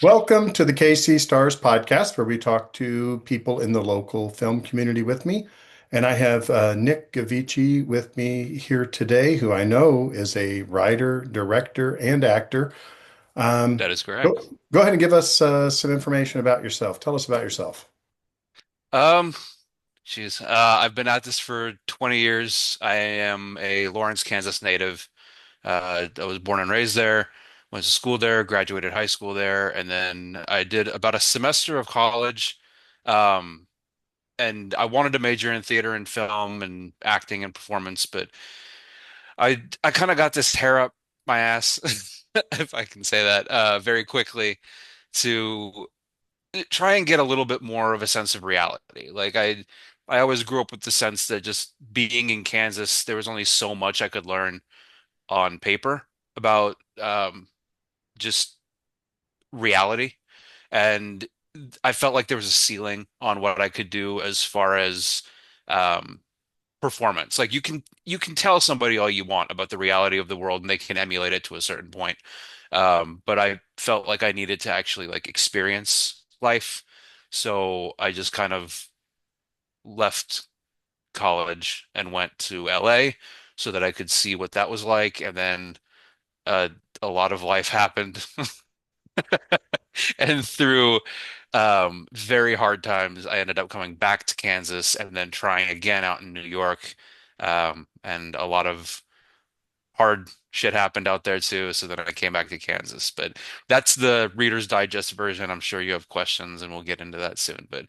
Welcome to the KC Stars podcast, where we talk to people in the local film community with me. And I have Nick Givechi with me here today, who I know is a writer, director, and actor. Um, That is go, correct. go ahead and give us some information about yourself. Tell us about yourself. Um, I've been at this for 20 years. I am a Lawrence, Kansas native. I was born and raised there, went to school there, graduated high school there, and then I did about a semester of college. Um, and I wanted to major in theater and film and acting and performance, but I kind of got this hair up my ass, if I can say that, very quickly to try and get a little bit more of a sense of reality. I always grew up with the sense that just being in Kansas, there was only so much I could learn on paper about just reality. And I felt like there was a ceiling on what I could do as far as um, performance. Like you can tell somebody all you want about the reality of the world and they can emulate it to a certain point. But I felt like I needed to actually like experience life. So I just kind of left college and went to LA so that I could see what that was like. And then uh, a lot of life happened. And through very hard times, I ended up coming back to Kansas and then trying again out in New York. And a lot of hard shit happened out there too. So then I came back to Kansas. But that's the Reader's Digest version. I'm sure you have questions and we'll get into that soon. But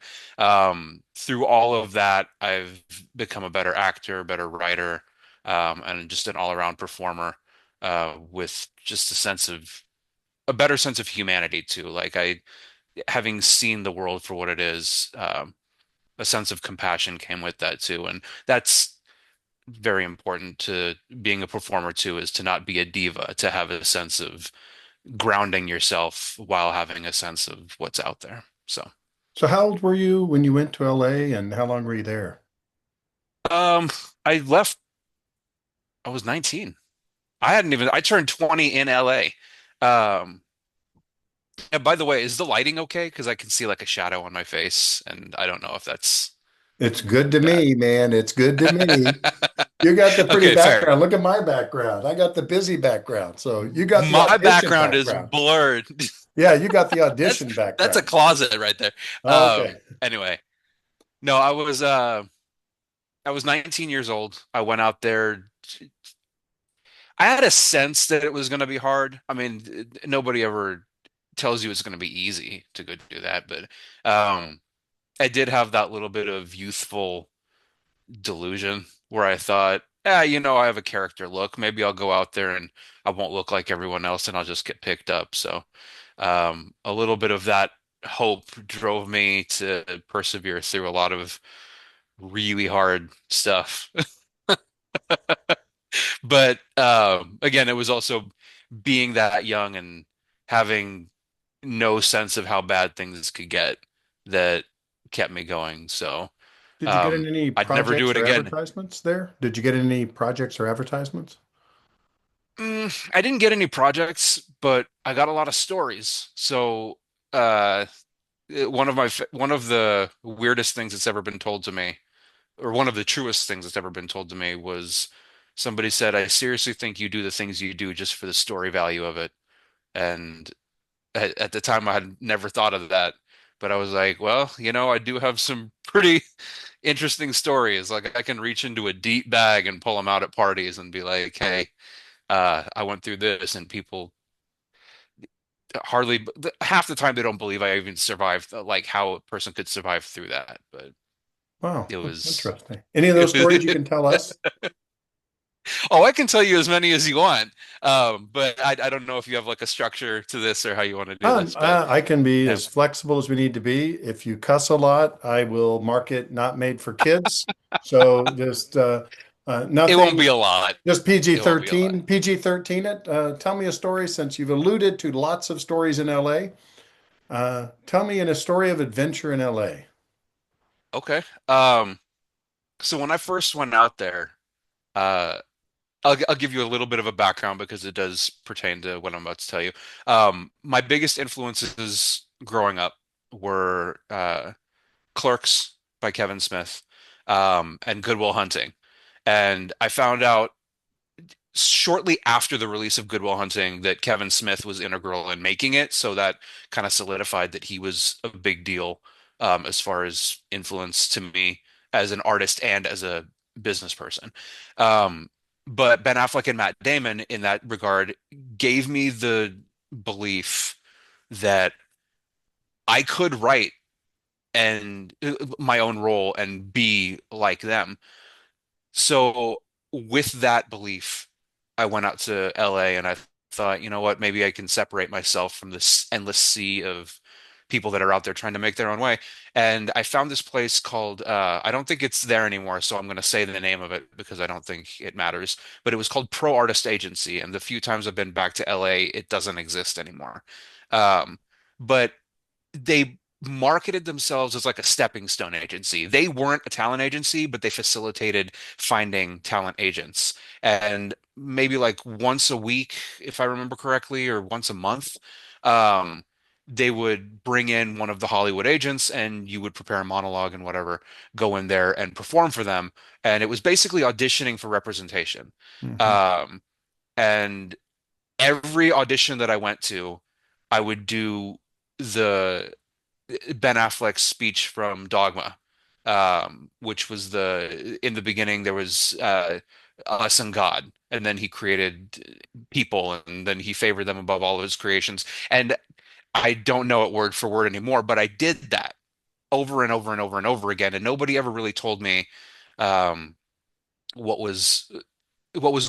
through all of that, I've become a better actor, better writer, and just an all-around performer with just a better sense of humanity too. Having seen the world for what it is, a sense of compassion came with that too. And that's very important to being a performer too, is to not be a diva, to have a sense of grounding yourself while having a sense of what's out there. So, So, how old were you when you went to LA, and how long were you there? um, I left, I was 19. I turned 20 in LA. Um, and by the way, is the lighting okay? Because I can see like a shadow on my face, and I don't know if that's It's good to bad. me, man. It's good to me. You got the pretty Okay, fair. background. Look at my background. I got the busy background. So, you got the My audition background is background. blurred. Yeah, you got the That's audition that's a background. closet right there. Oh, okay. Anyway, no, I was 19 years old. I went out there. I had a sense that it was going to be hard. I mean, nobody ever tells you it's going to be easy to go do that, but um, I did have that little bit of youthful delusion where I thought, I have a character look. Maybe I'll go out there and I won't look like everyone else and I'll just get picked up. So, a little bit of that hope drove me to persevere through a lot of really hard stuff. But again, it was also being that young and having no sense of how bad things could get that kept me going. So Did you get in any I'd never do projects it or again. advertisements there? Did you get in any projects or advertisements? I didn't get any projects, but I got a lot of stories. So uh, one of the weirdest things that's ever been told to me, or one of the truest things that's ever been told to me, was somebody said, "I seriously think you do the things you do just for the story value of it." And at the time, I had never thought of that, but I was like, "Well, I do have some pretty interesting stories. Like I can reach into a deep bag and pull them out at parties and be like, hey." I went through this, and people hardly half the time they don't believe I even survived, like how a person could survive through that. But Wow, it that's was, interesting. Any of those stories you can tell us? oh, I can tell you as many as you want. But I don't know if you have like a structure to this or how you want to do this. But I can be yeah, as flexible as we need to be. If you cuss a lot, I will mark it not made for kids. So just it won't nothing, be a lot. just It won't be a lot. PG-13. PG-13 it. Tell me a story since you've alluded to lots of stories in LA. Tell me in a story of adventure in LA. Okay. So when I first went out there, uh, I'll give you a little bit of a background because it does pertain to what I'm about to tell you. My biggest influences growing up were Clerks by Kevin Smith, and Good Will Hunting. And I found out shortly after the release of Good Will Hunting that Kevin Smith was integral in making it, so that kind of solidified that he was a big deal as far as influence to me as an artist and as a business person. Um, but Ben Affleck and Matt Damon, in that regard, gave me the belief that I could write and my own role and be like them. So with that belief, I went out to LA and I thought, you know what, maybe I can separate myself from this endless sea of people that are out there trying to make their own way. And I found this place called, I don't think it's there anymore, so I'm going to say the name of it because I don't think it matters. But it was called Pro Artist Agency. And the few times I've been back to LA, it doesn't exist anymore. Um, but they marketed themselves as like a stepping stone agency. They weren't a talent agency, but they facilitated finding talent agents. And maybe like once a week, if I remember correctly, or once a month, um, they would bring in one of the Hollywood agents and you would prepare a monologue and whatever, go in there and perform for them. And it was basically auditioning for representation. Hmm. Um, and every audition that I went to, I would do the Ben Affleck's speech from Dogma, which was in the beginning there was us and God, and then he created people, and then he favored them above all of his creations. And I don't know it word for word anymore, but I did that over and over and over and over again, and nobody ever really told me um, what was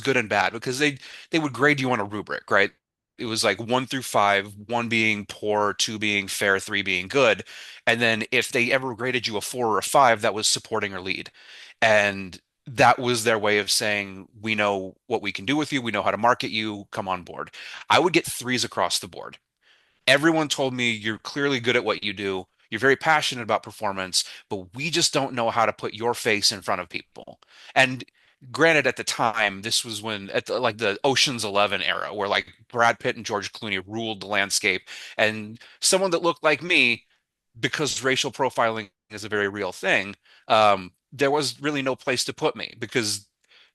good and bad because they would grade you on a rubric, right? It was like 1 through 5, one being poor, two being fair, three being good. And then if they ever graded you a 4 or a 5, that was supporting or lead. And that was their way of saying, we know what we can do with you. We know how to market you. Come on board. I would get threes across the board. Everyone told me you're clearly good at what you do. You're very passionate about performance, but we just don't know how to put your face in front of people. And granted, at the time, this was when at like the Ocean's 11 era, where like Brad Pitt and George Clooney ruled the landscape, and someone that looked like me, because racial profiling is a very real thing, there was really no place to put me because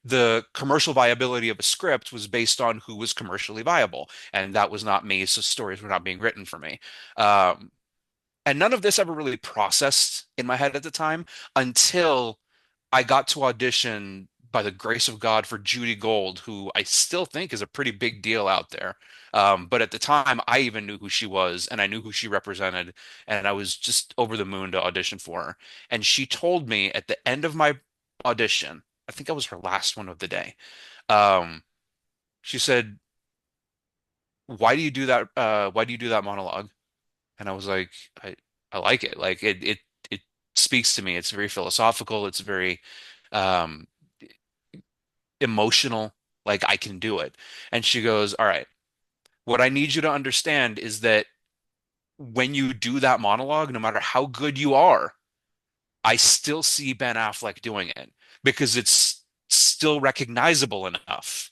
the commercial viability of a script was based on who was commercially viable, and that was not me, so stories were not being written for me. Um, and none of this ever really processed in my head at the time until I got to audition by the grace of God for Judy Gold, who I still think is a pretty big deal out there. But at the time, I even knew who she was and I knew who she represented, and I was just over the moon to audition for her. And she told me at the end of my audition, I think I was her last one of the day. She said, "Why do you do that? Why do you do that monologue?" And I was like, I like it. Like it speaks to me. It's very philosophical. It's very um, emotional. Like I can do it. And she goes, "All right. What I need you to understand is that when you do that monologue, no matter how good you are, I still see Ben Affleck doing it because it's still recognizable enough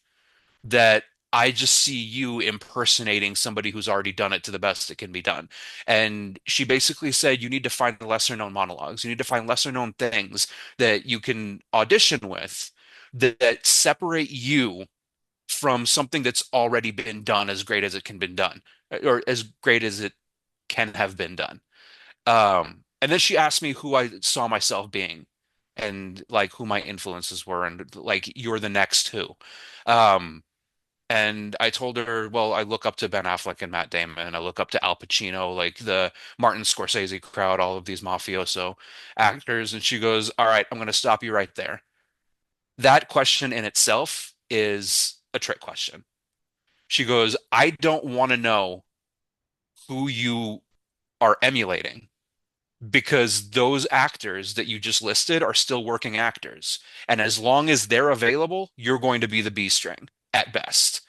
that I just see you impersonating somebody who's already done it to the best it can be done." And she basically said, you need to find lesser known monologues. You need to find lesser known things that you can audition with that separate you from something that's already been done as great as it can been done, or as great as it can have been done. And then she asked me who I saw myself being and like who my influences were and like you're the next who. Um, and I told her, well, I look up to Ben Affleck and Matt Damon. I look up to Al Pacino, like the Martin Scorsese crowd, all of these mafioso actors. And she goes, all right, I'm going to stop you right there. That question in itself is a trick question. She goes, I don't want to know who you are emulating because those actors that you just listed are still working actors. And as long as they're available, you're going to be the B string at best.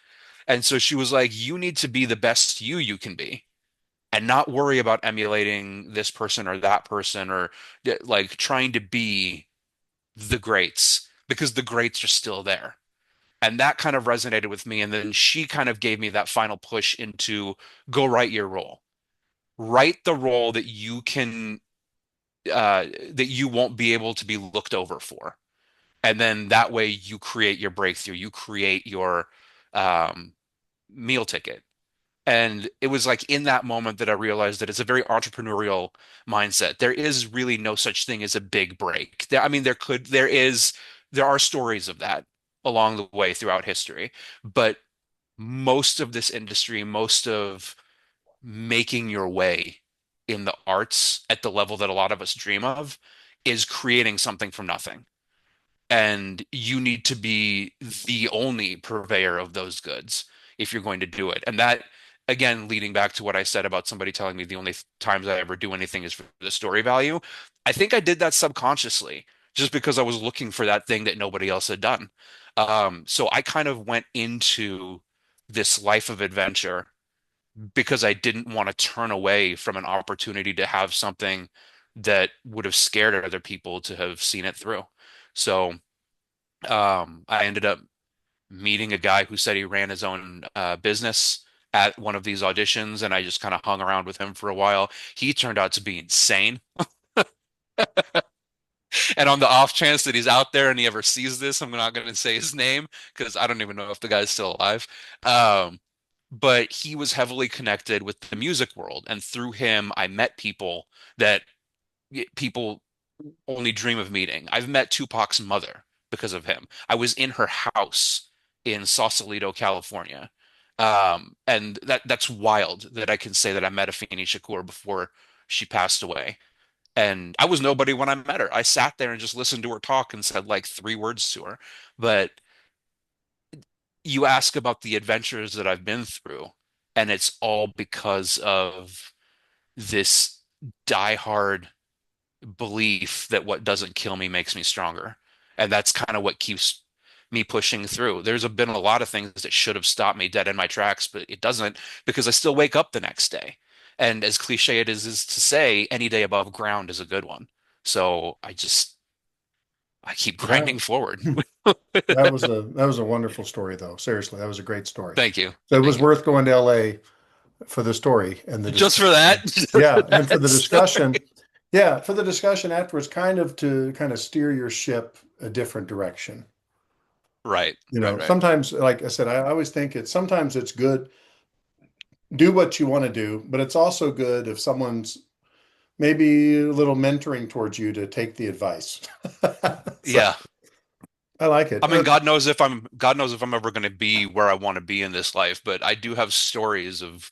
And so she was like, you need to be the best you can be and not worry about emulating this person or that person or like trying to be the greats because the greats are still there. And that kind of resonated with me. And then she kind of gave me that final push into go write your role. Write the role that you can that you won't be able to be looked over for. And then that way you create your breakthrough, you create your um, meal ticket. And it was like in that moment that I realized that it's a very entrepreneurial mindset. There is really no such thing as a big break. I mean, there are stories of that along the way throughout history, but most of this industry, most of making your way in the arts at the level that a lot of us dream of is creating something from nothing. And you need to be the only purveyor of those goods if you're going to do it. And that, again, leading back to what I said about somebody telling me the only times I ever do anything is for the story value. I think I did that subconsciously just because I was looking for that thing that nobody else had done. So I kind of went into this life of adventure because I didn't want to turn away from an opportunity to have something that would have scared other people to have seen it through. So I ended up meeting a guy who said he ran his own business at one of these auditions, and I just kind of hung around with him for a while. He turned out to be insane. And on the off chance that he's out there and he ever sees this, I'm not going to say his name because I don't even know if the guy's still alive. Um, but he was heavily connected with the music world, and through him, I met people that people only dream of meeting. I've met Tupac's mother because of him. I was in her house in Sausalito, California. And that's wild that I can say that I met Afeni Shakur before she passed away. And I was nobody when I met her. I sat there and just listened to her talk and said like 3 words to her. But you ask about the adventures that I've been through, and it's all because of this diehard belief that what doesn't kill me makes me stronger. And that's kind of what keeps me pushing through. Been a lot of things that should have stopped me dead in my tracks, but it doesn't because I still wake up the next day. And as cliche it is to say, any day above ground is a good one. So I keep Yeah. grinding forward. That was a wonderful story though. Seriously, that was a great story. Thank you. So it Thank was you. worth going to LA for the story and the Just for that, discussion. just for Yeah, and for that the story. discussion. Yeah, for the discussion afterwards, kind of steer your ship a different direction. Right, right, right. Sometimes, like I said, I always think sometimes it's good, do what you want to do, but it's also good if someone's maybe a little mentoring towards you to take the advice. So Yeah. I like it. I mean, God knows if I'm ever going to be where I want to be in this life, but I do have stories of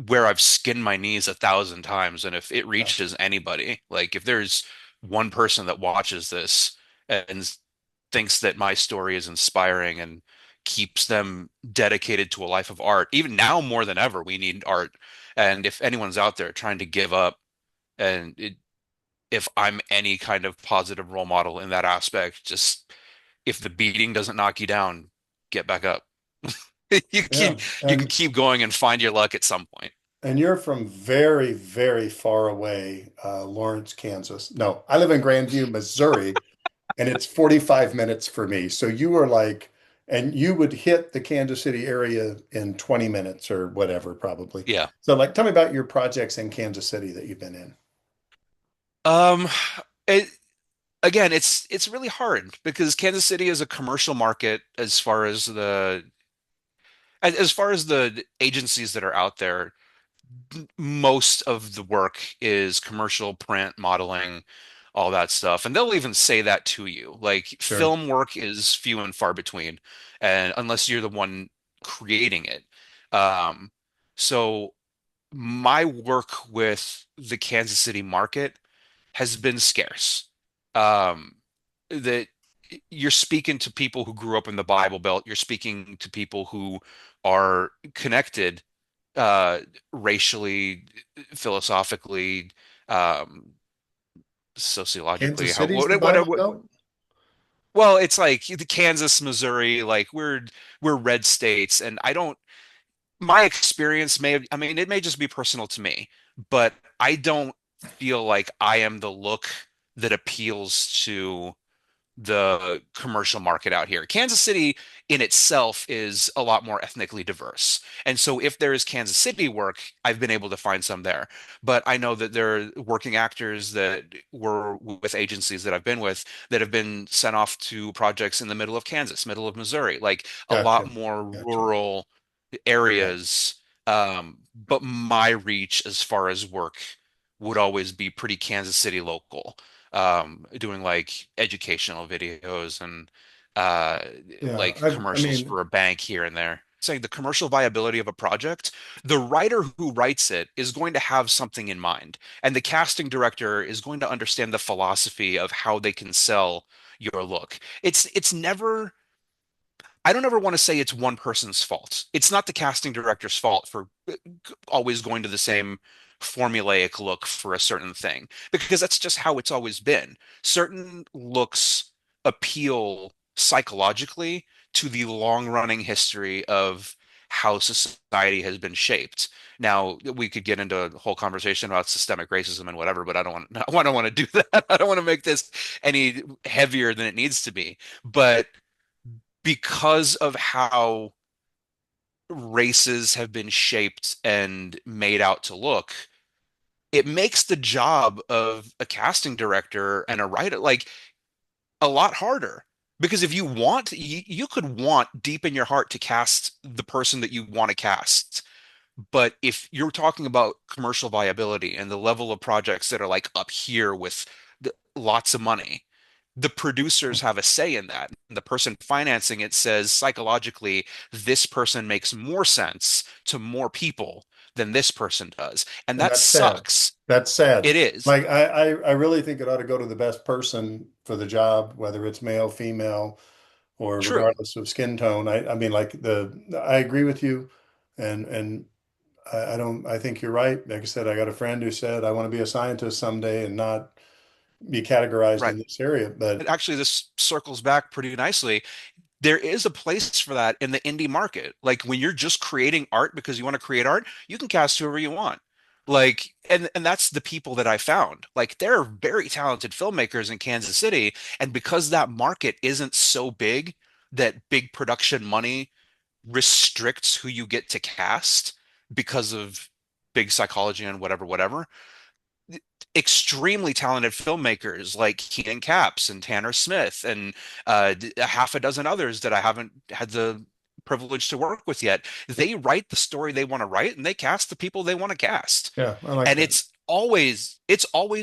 where I've skinned my knees 1,000 times. And if it reaches anybody, like if there's one person that watches this and thinks that my story is inspiring and keeps them dedicated to a life of art, even now more than ever, we need art. And if anyone's out there trying to give up, and if I'm any kind of positive role model in that aspect, just if the beating doesn't knock you down, get back up. You Yeah, can keep going and find your luck at some point. and you're from very, very far away, Lawrence, Kansas. No, I live in Grandview, Missouri, and it's 45 minutes for me. So you are like, and you would hit the Kansas City area in 20 minutes or whatever, probably. Yeah. So, like, tell me about your projects in Kansas City that you've been in. Um, it again, it's really hard because Kansas City is a commercial market as far as the agencies that are out there. Most of the work is commercial print modeling, all that stuff. And they'll even say that to you. Like Sure. film work is few and far between, and unless you're the one creating it. Um, so my work with the Kansas City market has been scarce. Um, that you're speaking to people who grew up in the Bible Belt, you're speaking to people who are connected uh, racially, philosophically, um, sociologically. Kansas City's the Bible Belt? Well, it's like the Kansas, Missouri, like we're red states, and I don't. My experience I mean, it may just be personal to me, but I don't feel like I am the look that appeals to the commercial market out here. Kansas City in itself is a lot more ethnically diverse. And so if there is Kansas City work, I've been able to find some there. But I know that there are working actors that were with agencies that I've been with that have been sent off to projects in the middle of Kansas, middle of Missouri, like a Gotcha. lot more Gotcha. rural Yeah. areas. But my reach as far as work would always be pretty Kansas City local, doing like educational videos and uh, Yeah. like I commercials mean, for a bank here and there. Saying the commercial viability of a project, the writer who writes it is going to have something in mind, and the casting director is going to understand the philosophy of how they can sell your look. It's never I don't ever want to say it's one person's fault. It's not the casting director's fault for always going to the same formulaic look for a certain thing, because that's just how it's always been. Certain looks appeal psychologically to the long-running history of how society has been shaped. Now, we could get into a whole conversation about systemic racism and whatever, but I don't want to do that. I don't want to make this any heavier than it needs to be. But because of how races have been shaped and made out to look, it makes the job of a casting director and a writer like a lot harder. Because if you want, you could want deep in your heart to cast the person that you want to cast. But if you're talking about commercial viability and the level of projects that are like up here with lots of money, the producers have a say in that. The person financing it says psychologically, this person makes more sense to more people than this person does. And and that that's sad. sucks. That's sad. It is. Like I really think it ought to go to the best person for the job, whether it's male, female, or True. regardless of skin tone. I mean, like I agree with you, and I don't. I think you're right. Like I said, I got a friend who said I want to be a scientist someday and not be categorized Right. in this area. And But actually, this circles back pretty nicely. There is a place for that in the indie market. Like when you're just creating art because you want to create art, you can cast whoever you want. Like, and that's the people that I found. Like there are very talented filmmakers in Kansas City, and because that market isn't so big that big production money restricts who you get to cast because of big psychology and whatever, extremely talented filmmakers like Keenan Capps and Tanner Smith and a half a dozen others that I haven't had the privilege to work with yet. They write the story they want to write and they cast the people they want to cast. yeah, I like And that. it's always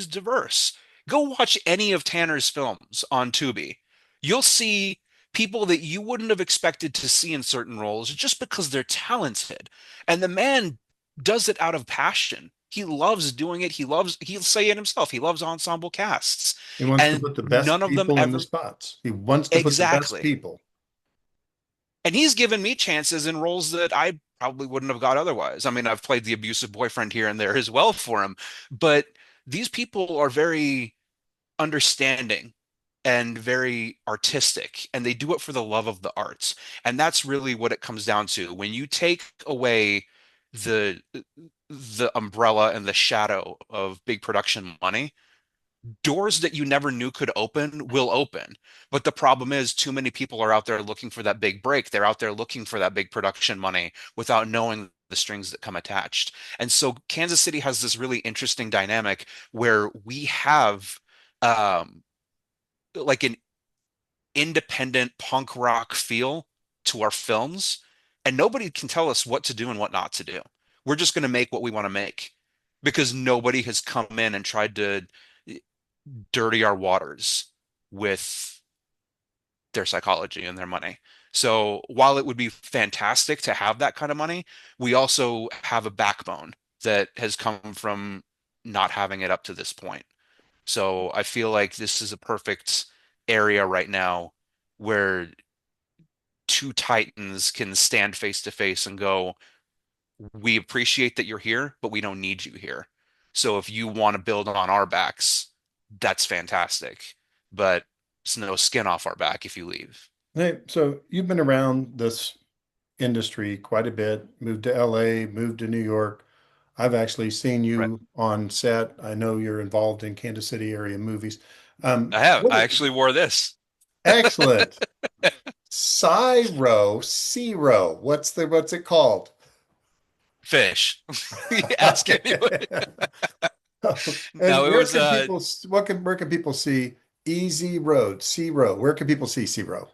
diverse. Go watch any of Tanner's films on Tubi. You'll see people that you wouldn't have expected to see in certain roles just because they're talented. And the man does it out of passion. He loves doing it. He'll say it himself. He loves ensemble casts. He wants to And put the best none of them people in the ever spots. He wants to put the best exactly. people. And he's given me chances in roles that I probably wouldn't have got otherwise. I mean, I've played the abusive boyfriend here and there as well for him, but these people are very understanding and very artistic, and they do it for the love of the arts. And that's really what it comes down to. When you take away the the umbrella and the shadow of big production money, doors that you never knew could open will open. But the problem is, too many people are out there looking for that big break. They're out there looking for that big production money without knowing the strings that come attached. And so Kansas City has this really interesting dynamic where we have um, like an independent punk rock feel to our films, and nobody can tell us what to do and what not to do. We're just going to make what we want to make because nobody has come in and tried to dirty our waters with their psychology and their money. So while it would be fantastic to have that kind of money, we also have a backbone that has come from not having it up to this point. So I feel like this is a perfect area right now where two titans can stand face to face and go, we appreciate that you're here, but we don't need you here. So if you want to build on our backs, that's fantastic. But it's no skin off our back if you leave. Hey, so you've been around this industry quite a bit, moved to LA, moved to New York. I've actually seen Right. you on set. I know you're involved in Kansas City area movies. I have. What I are, actually wore this. Excellent. Cyro. What's it called? Fish. Ask anyone. And No, it was where can people see Easy Road, C Row? Where can people see C Row?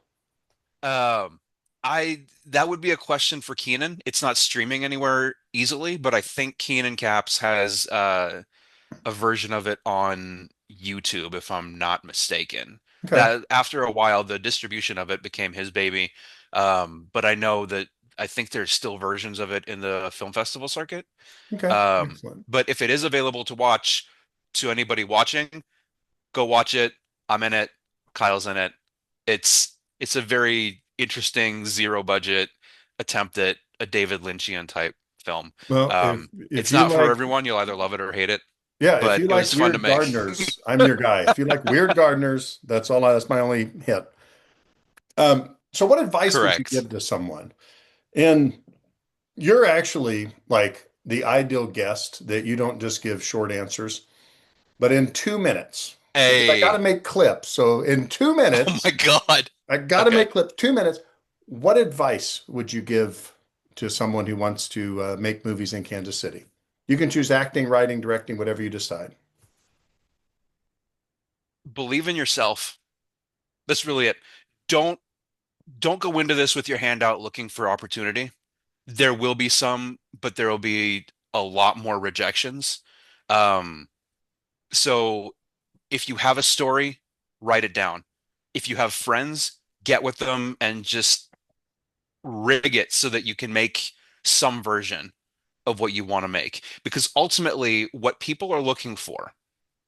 um I that would be a question for Keenan. It's not streaming anywhere easily, but I think Keenan Caps has a version of it on YouTube, if I'm not mistaken. Okay. That after a while, the distribution of it became his baby. But I know that I think there's still versions of it in the film festival circuit. Okay. Excellent. But if it is available to watch to anybody watching, go watch it. I'm in it. Kyle's in it. It's a very interesting zero budget attempt at a David Lynchian type film. Well, if It's you not for like everyone. You'll either love it or hate it, yeah, if but you it like was fun to weird make. gardeners, I'm your guy. If you like weird gardeners, that's my only hit. So what advice would you Correct. give to someone? And you're actually like the ideal guest that you don't just give short answers, but in 2 minutes, because I got to Hey, make clips. So in two oh my minutes, God. I got to Okay. make clips. 2 minutes. What advice would you give to someone who wants to make movies in Kansas City? You can choose acting, writing, directing, whatever you decide. Believe in yourself. That's really it. Don't don't go into this with your hand out looking for opportunity. There will be some, but there will be a lot more rejections. Um, so if you have a story, write it down. If you have friends, get with them and just rig it so that you can make some version of what you want to make. Because ultimately, what people are looking for,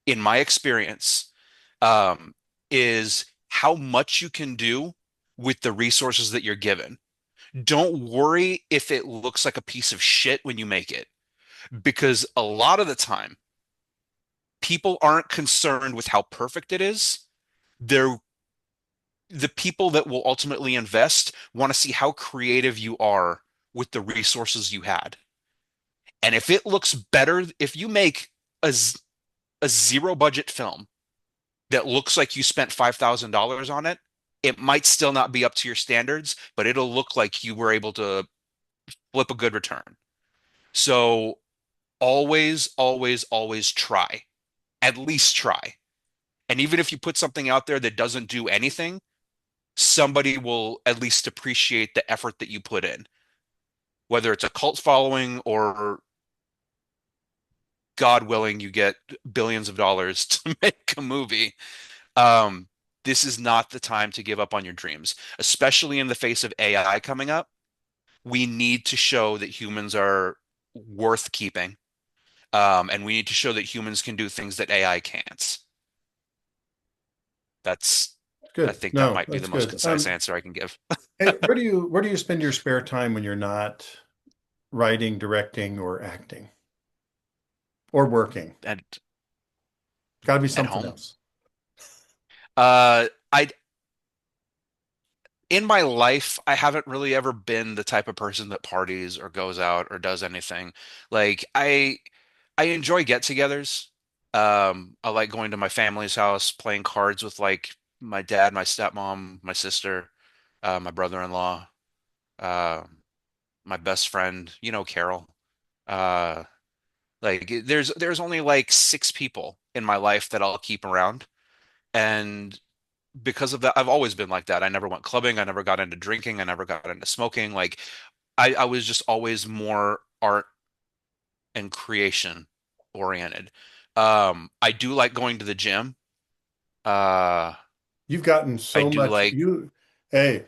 in my experience, um, is how much you can do with the resources that you're given. Don't worry if it looks like a piece of shit when you make it, because a lot of the time, people aren't concerned with how perfect it is. They're the people that will ultimately invest want to see how creative you are with the resources you had. And if it looks better, if you make a, a zero budget film that looks like you spent $5,000 on it, it might still not be up to your standards, but it'll look like you were able to flip a good return. So always, always, always try. At least try. And even if you put something out there that doesn't do anything, somebody will at least appreciate the effort that you put in, whether it's a cult following or God willing, you get billions of dollars to make a movie. Um, this is not the time to give up on your dreams, especially in the face of AI coming up. We need to show that humans are worth keeping. And we need to show that humans can do things that AI can't. That's, I Good. think that No, might be that's the most good. concise answer I can give. Hey, where do you spend your spare time when you're not writing, directing, or acting or working? At Got to be at something home. else. I in my life, I haven't really ever been the type of person that parties or goes out or does anything. Like I enjoy get-togethers. I like going to my family's house, playing cards with like my dad, my stepmom, my sister, my brother-in-law, uh, my best friend, Carol. Uh, like there's only like six people in my life that I'll keep around. And because of that, I've always been like that. I never went clubbing. I never got into drinking. I never got into smoking. Like I was just always more art and creation oriented. I do like going to the gym. Uh, You've gotten I so do much. like, Hey,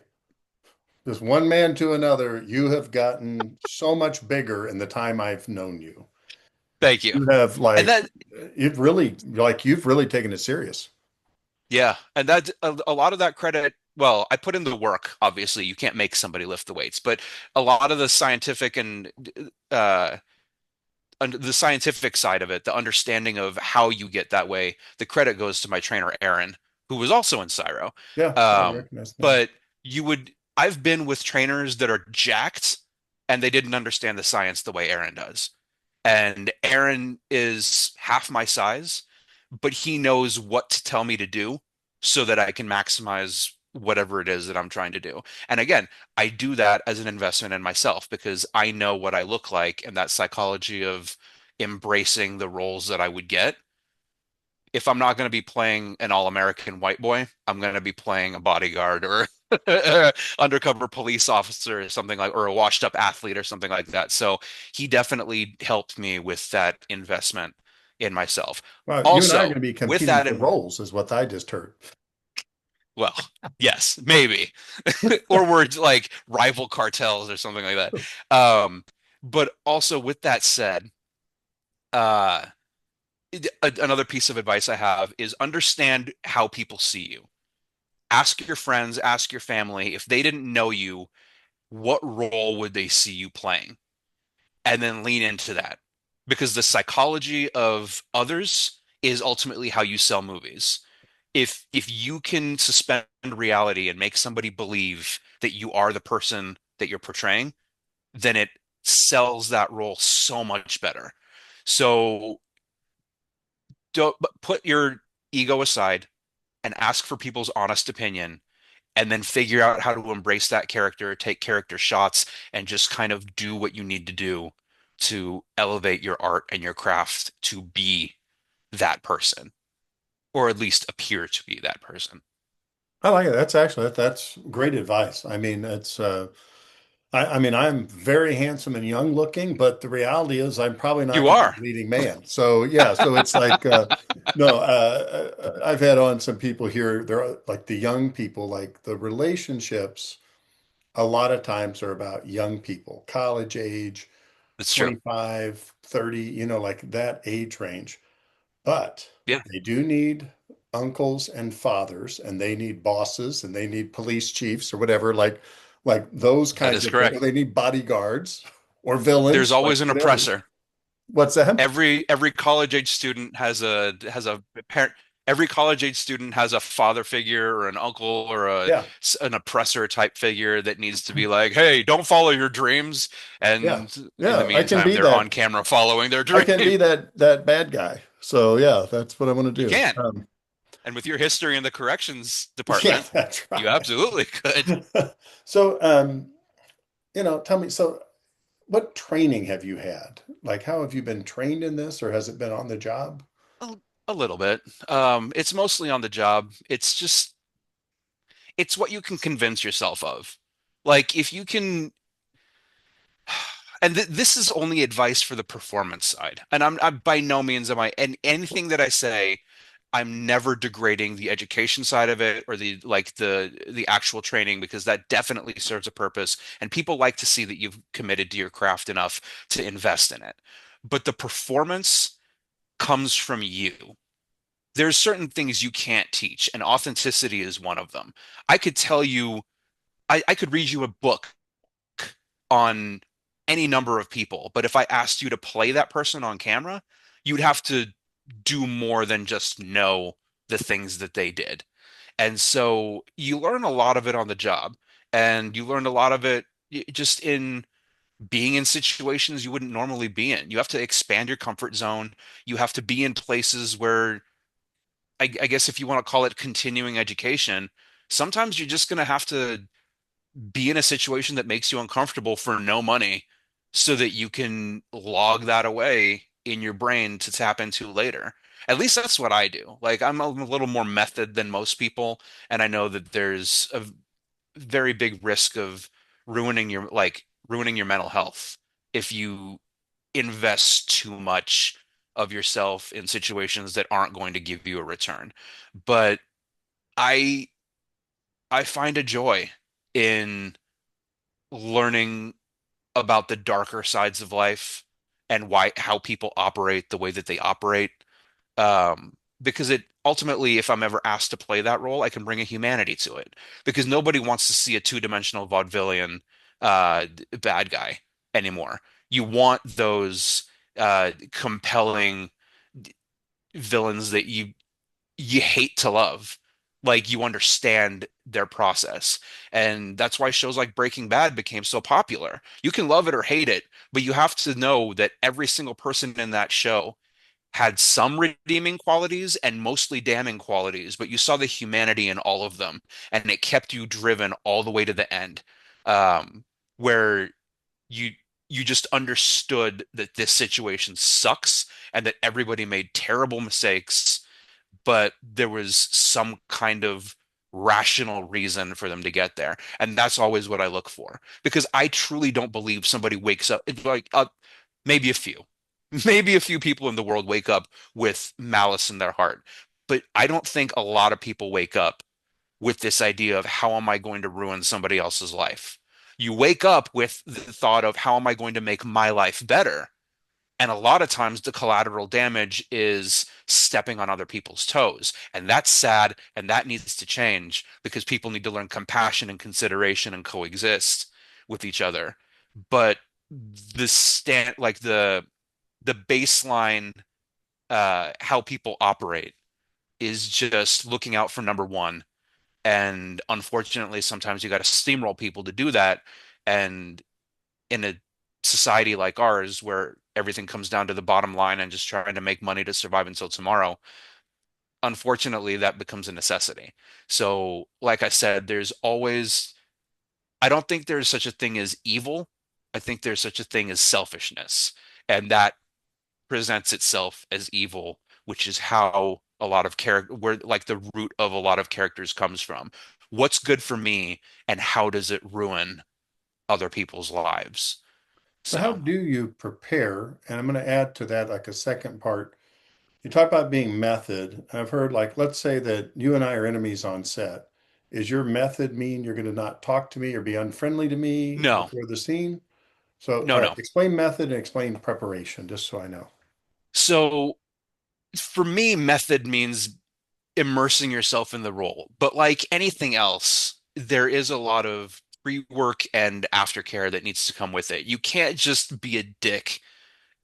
this one man to another, you have gotten so much bigger in the time I've known you. thank you. You have And that, you've really taken it serious. yeah, and that a lot of that credit, well, I put in the work, obviously. You can't make somebody lift the weights, but a lot of the scientific and uh the scientific side of it, the understanding of how you get that way, the credit goes to my trainer, Aaron, who was also in Cyro. Yeah, I Um, recognize the name. but I've been with trainers that are jacked and they didn't understand the science the way Aaron does. And Aaron is half my size, but he knows what to tell me to do so that I can maximize whatever it is that I'm trying to do. And again, I do that as an investment in myself because I know what I look like and that psychology of embracing the roles that I would get. If I'm not going to be playing an all-American white boy, I'm going to be playing a bodyguard or undercover police officer or something like, or a washed-up athlete or something like that. So he definitely helped me with that investment in myself. Well, you and I are going Also, to be with competing that for in, roles, is what I just heard. well, yes, maybe, or we're like rival cartels or something like that. But also with that said, uh, another piece of advice I have is understand how people see you. Ask your friends, ask your family if they didn't know you, what role would they see you playing? And then lean into that because the psychology of others is ultimately how you sell movies. If you can suspend reality and make somebody believe that you are the person that you're portraying, then it sells that role so much better. So don't put your ego aside and ask for people's honest opinion and then figure out how to embrace that character, take character shots, and just kind of do what you need to do to elevate your art and your craft to be that person, or at least appear to be that person. I like it. That's actually that's great advice. I mean, it's I mean, I'm very handsome and young looking, but the reality is I'm probably not You going to be are. the leading man. So yeah, so it's like no, I've had on some people here, they're like the young people, like the relationships a lot of times are about young people, college age, It's true. 25, 30, like that age range. But Yeah, they do need uncles and fathers, and they need bosses, and they need police chiefs or whatever, like those that kinds is of things. Or correct. they need bodyguards or There's villains, like always an whatever. oppressor. What's that? Every college age student has a parent. Every college age student has a father figure or an uncle or Yeah, an oppressor type figure that needs to be like, hey, don't follow your dreams. yeah, And in the yeah. I can meantime, be they're on that. camera following their I dream. can be that bad guy. So yeah, that's what I want to You do. can. And with your history in the corrections Yeah, department, that's you right. absolutely could. So tell me, so what training have you had? Like, how have you been trained in this, or has it been on the job? A, a little bit. It's mostly on the job. It's what you can convince yourself of. Like if you can, and this is only advice for the performance side. And I'm by no means am I, and anything that I say, I'm never degrading the education side of it or the actual training because that definitely serves a purpose. And people like to see that you've committed to your craft enough to invest in it. But the performance comes from you. There's certain things you can't teach, and authenticity is one of them. I could tell you, I could read you a book on any number of people, but if I asked you to play that person on camera, you'd have to do more than just know the things that they did. And so you learn a lot of it on the job, and you learn a lot of it just in being in situations you wouldn't normally be in. You have to expand your comfort zone. You have to be in places where I guess if you want to call it continuing education, sometimes you're just going to have to be in a situation that makes you uncomfortable for no money so that you can log that away in your brain to tap into later. At least that's what I do. Like I'm a little more method than most people, and I know that there's a very big risk of ruining your mental health if you invest too much of yourself in situations that aren't going to give you a return. But I I find a joy in learning about the darker sides of life and why how people operate the way that they operate. Because it ultimately, if I'm ever asked to play that role, I can bring a humanity to it. Because nobody wants to see a two-dimensional vaudevillian bad guy anymore. You want those compelling villains that you hate to love. Like you understand their process. And that's why shows like Breaking Bad became so popular. You can love it or hate it, but you have to know that every single person in that show had some redeeming qualities and mostly damning qualities, but you saw the humanity in all of them, and it kept you driven all the way to the end, where you you just understood that this situation sucks and that everybody made terrible mistakes, but there was some kind of rational reason for them to get there. And that's always what I look for because I truly don't believe somebody wakes up like maybe a few. Maybe a few people in the world wake up with malice in their heart, but I don't think a lot of people wake up with this idea of how am I going to ruin somebody else's life. You wake up with the thought of how am I going to make my life better? And a lot of times the collateral damage is stepping on other people's toes. And that's sad and that needs to change because people need to learn compassion and consideration and coexist with each other. But the baseline how people operate is just looking out for number one. And unfortunately, sometimes you got to steamroll people to do that. And in a society like ours where everything comes down to the bottom line and just trying to make money to survive until tomorrow, unfortunately, that becomes a necessity. So, like I said, I don't think there's such a thing as evil. I think there's such a thing as selfishness. And that presents itself as evil, which is how a lot of character, where like the root of a lot of characters comes from. What's good for me and how does it ruin other people's lives? So how So, do you prepare? And I'm going to add to that like a second part. You talk about being method. I've heard like, let's say that you and I are enemies on set. Is your method mean you're going to not talk to me or be unfriendly to me no, before the scene? So, no, all right, no. explain method and explain preparation, just so I know. So for me, method means immersing yourself in the role. But like anything else, there is a lot of pre-work and aftercare that needs to come with it. You can't just be a dick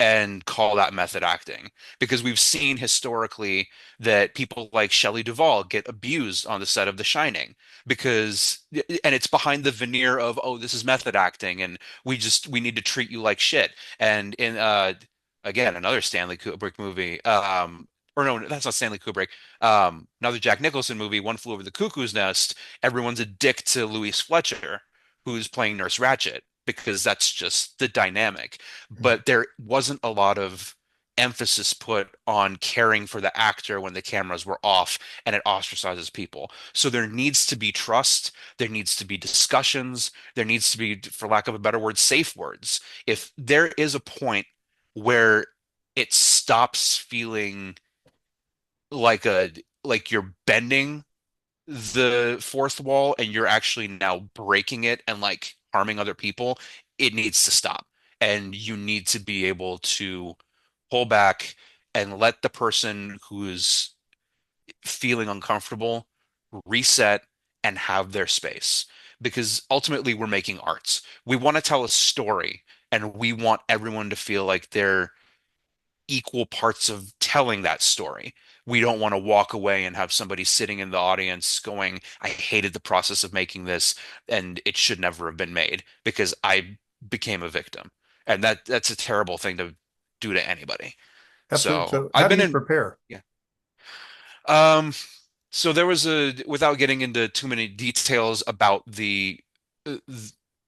and call that method acting because we've seen historically that people like Shelley Duvall get abused on the set of The Shining because and it's behind the veneer of oh this is method acting and we need to treat you like shit and in again another Stanley Kubrick movie or no that's not Stanley Kubrick another Jack Nicholson movie One Flew Over the Cuckoo's Nest everyone's a dick to Louise Fletcher who's playing Nurse Ratched because that's just the dynamic Mhm. but there wasn't a lot of emphasis put on caring for the actor when the cameras were off and it ostracizes people. So there needs to be trust, there needs to be discussions, there needs to be, for lack of a better word, safe words. If there is a point where it stops feeling like a like you're bending the fourth wall and you're actually now breaking it and like harming other people, it needs to stop. And you need to be able to pull back and let the person who's feeling uncomfortable reset and have their space. Because ultimately, we're making arts. We want to tell a story and we want everyone to feel like they're equal parts of telling that story. We don't want to walk away and have somebody sitting in the audience going, I hated the process of making this and it should never have been made because I became a victim. And that's a terrible thing to do to anybody. Absolutely. So So, how I've do been you in, prepare? yeah. Um, so there was without getting into too many details about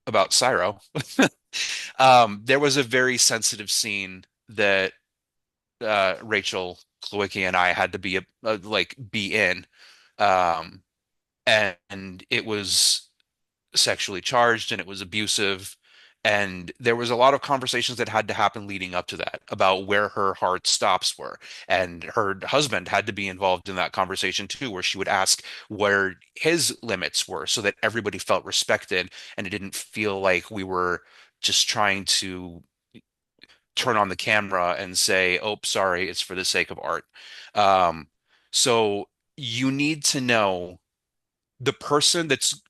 about Cyro, there was a very sensitive scene that Rachel Klawicki and I had to be in, um, and it was sexually charged and it was abusive, and there was a lot of conversations that had to happen leading up to that about where her hard stops were, and her husband had to be involved in that conversation too, where she would ask where his limits were so that everybody felt respected and it didn't feel like we were just trying to turn on the camera and say, "Oh, sorry, it's for the sake of art." Um, so you need to know the person that's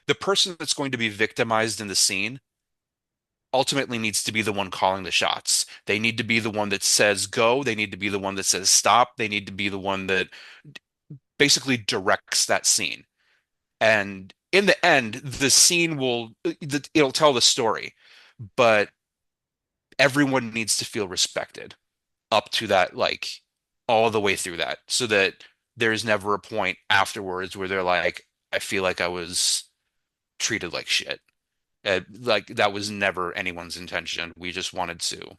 the person that's going to be victimized in the scene ultimately needs to be the one calling the shots. They need to be the one that says go. They need to be the one that says stop. They need to be the one that basically directs that scene. And in the end, the scene it'll tell the story, but everyone needs to feel respected. up to that, like all the way through that, so that there's never a point afterwards where they're like, I feel like I was treated like shit. Like that was never anyone's intention. We just wanted to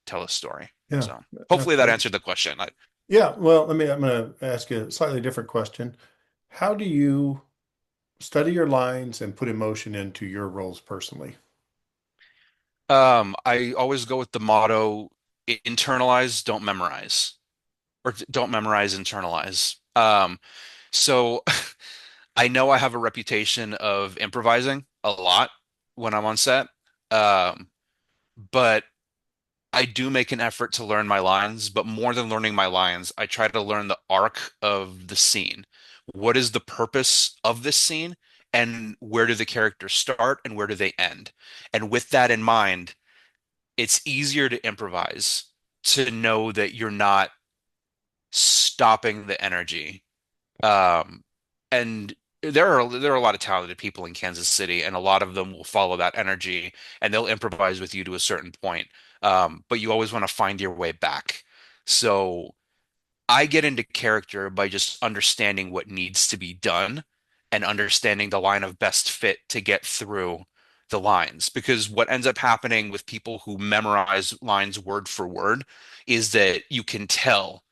tell a story. Yeah, So hopefully that absolutely. answered the question. Yeah, well, I'm going to ask you a slightly different question. How do you study your lines and put emotion into your roles personally? I always go with the motto, internalize, don't memorize, or don't memorize, internalize. So I know I have a reputation of improvising a lot when I'm on set. Um, but I do make an effort to learn my lines, but more than learning my lines, I try to learn the arc of the scene. What is the purpose of this scene? And where do the characters start and where do they end? And with that in mind, it's easier to improvise, to know that you're not stopping the energy. Um, and there are a lot of talented people in Kansas City, and a lot of them will follow that energy and they'll improvise with you to a certain point. But you always want to find your way back. So I get into character by just understanding what needs to be done and understanding the line of best fit to get through the lines. Because what ends up happening with people who memorize lines word for word is that you can tell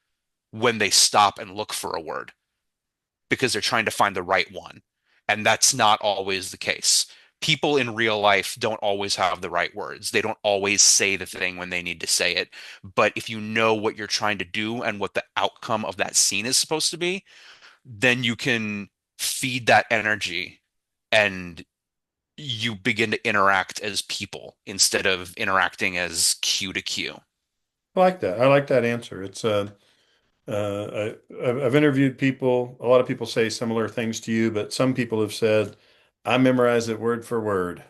when they stop and look for a word because they're trying to find the right one. And that's not always the case. People in real life don't always have the right words. They don't always say the thing when they need to say it. But if you know what you're trying to do and what the outcome of that scene is supposed to be, then you can feed that energy and you begin to interact as people instead of interacting as cue to cue. I like that. I like that answer. I've interviewed people. A lot of people say similar things to you, but some people have said, I memorize it word for word.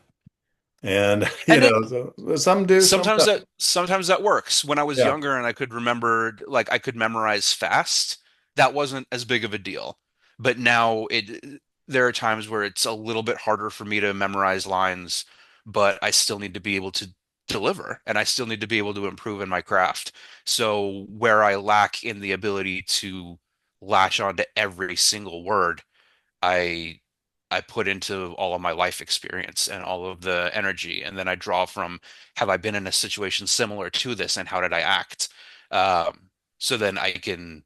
And, And it some do, some don't. sometimes that works. When I was Yeah. younger and I could remember, like I could memorize fast, that wasn't as big of a deal. But now it there are times where it's a little bit harder for me to memorize lines, but I still need to be able to deliver and I still need to be able to improve in my craft. So where I lack in the ability to latch onto every single word, I I put into all of my life experience and all of the energy, and then I draw from, have I been in a situation similar to this, and how did I act? So then I can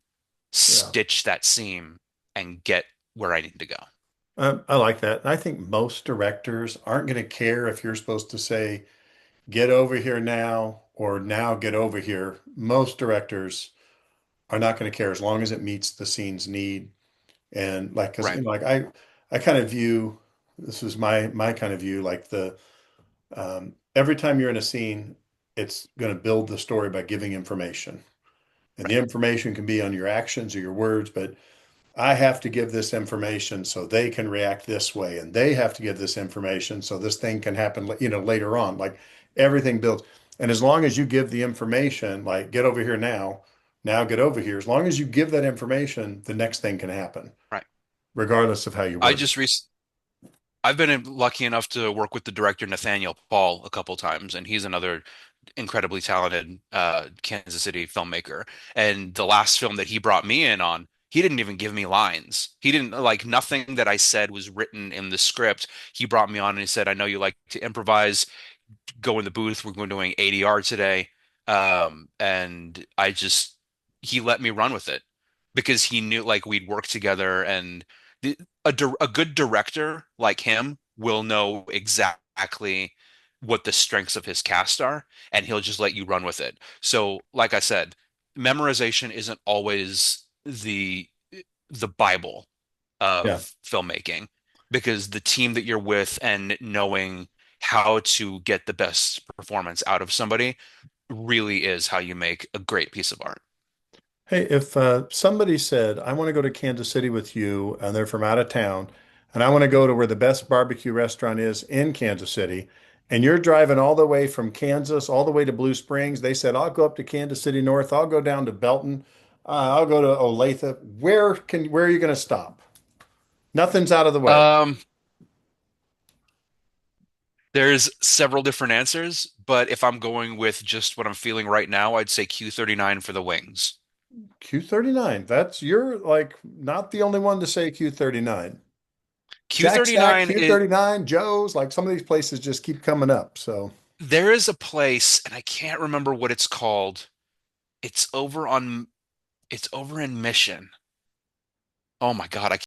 Yeah. stitch that seam and get where I need to go. I like that. I think most directors aren't going to care if you're supposed to say, get over here now, or now get over here. Most directors are not going to care as long as it meets the scene's need. And like, because, Right, I kind of view, this is my kind of view, like every time you're in a scene, it's going to build the story by giving information. And the right, information can be on your actions or your words, but I have to give this information so they can react this way, and they have to give this information so this thing can happen, later on. Like everything builds. And as long as you give the information, like get over here now, now get over here, as long as you give that information, the next thing can happen, right. regardless of how you I word just rec I've been lucky enough to work with the director Nathaniel Paul a couple times, and he's another incredibly talented Kansas City filmmaker. And the last film that he brought me in on, he didn't even give me lines. He didn't, like, nothing that I said was written in the script. He brought me on and he said, I know you like to improvise, go in the booth. We're doing ADR today. And he let me run with it because he knew like we'd work together and a good director like him will know exactly what the strengths of his cast are and he'll just let you run with it. So, like I said, memorization isn't always the Bible yeah. of filmmaking because the team that you're with and knowing how to get the best performance out of somebody really is how you make a great piece of art. Hey, if somebody said, I want to go to Kansas City with you, and they're from out of town, and I want to go to where the best barbecue restaurant is in Kansas City, and you're driving all the way from Kansas all the way to Blue Springs, they said, I'll go up to Kansas City North, I'll go down to Belton, I'll go to Olathe. Where are you going to stop? Nothing's out of the way. Um, There's several different answers, but if I'm going with just what I'm feeling right now, I'd say Q39 for the wings. Q39. That's you're like not the only one to say Q39. Jack Stack, Q39 is Q39, Joe's, like some of these places just keep coming up. So there is a place and I can't remember what it's called. It's over on it's over in Mission. Oh my God, I